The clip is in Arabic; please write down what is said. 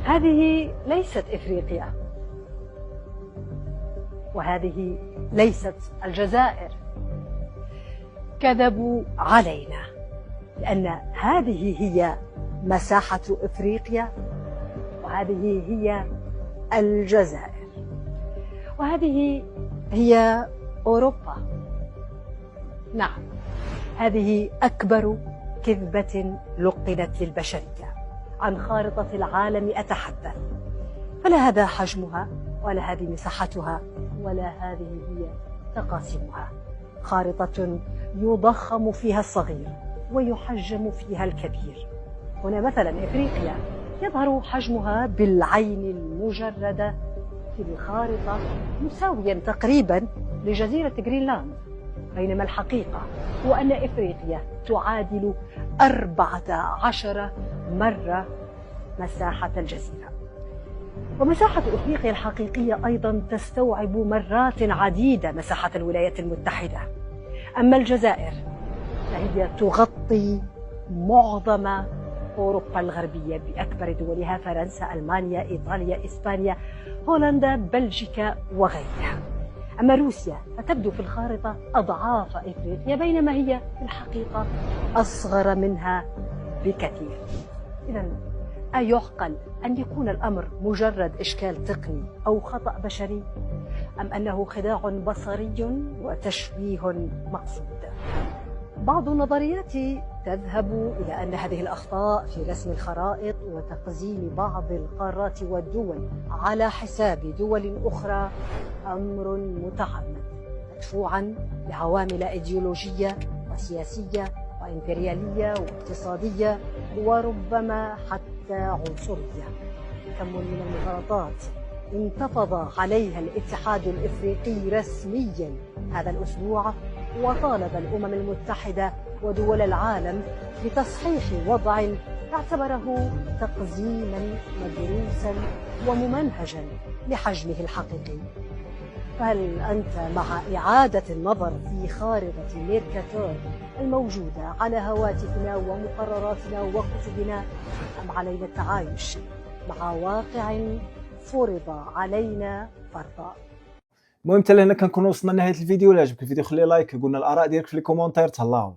هذه ليست إفريقيا، وهذه ليست الجزائر. كذبوا علينا، لأن هذه هي مساحة إفريقيا، وهذه هي الجزائر، وهذه هي أوروبا. نعم، هذه أكبر كذبة لقنت للبشرية. عن خارطة العالم أتحدث، فلا هذا حجمها، ولا هذه مساحتها، ولا هذه هي تقاسيمها. خارطة يضخم فيها الصغير ويحجم فيها الكبير. هنا مثلا إفريقيا يظهر حجمها بالعين المجردة في الخارطة مساويا تقريبا لجزيرة غرينلاند، بينما الحقيقة هو أن إفريقيا تعادل 14 مرة مساحة الجزيرة. ومساحة إفريقيا الحقيقية أيضا تستوعب مرات عديدة مساحة الولايات المتحدة. أما الجزائر فهي تغطي معظم أوروبا الغربية بأكبر دولها: فرنسا، ألمانيا، إيطاليا، إسبانيا، هولندا، بلجيكا وغيرها. أما روسيا فتبدو في الخارطة أضعاف إفريقيا، بينما هي في الحقيقة أصغر منها بكثير. إذن أيعقل أن يكون الأمر مجرد إشكال تقني أو خطأ بشري، أم أنه خداع بصري وتشويه مقصود؟ بعض النظريات تذهب إلى أن هذه الأخطاء في رسم الخرائط وتقسيم بعض القارات والدول على حساب دول أخرى أمر متعمد، مدفوعا بعوامل إيديولوجية وسياسية وإمبريالية واقتصادية، وربما حتى عنصرية. كم من المغالطات انتفض عليها الاتحاد الإفريقي رسميا هذا الأسبوع، وطالب الأمم المتحدة ودول العالم بتصحيح وضع اعتبره تقزيما مدروسا وممنهجا لحجمه الحقيقي. فهل أنت مع إعادة النظر في خارطة ميركاتور الموجودة على هواتفنا ومقرراتنا وكتبنا، أم علينا التعايش مع واقع فرض علينا فرضا؟ المهم حتى لهنا كنكون وصلنا لنهايه الفيديو. الا عجبك الفيديو خلي لايك، قلنا الاراء ديالك في لي كومونتير، تهلاو.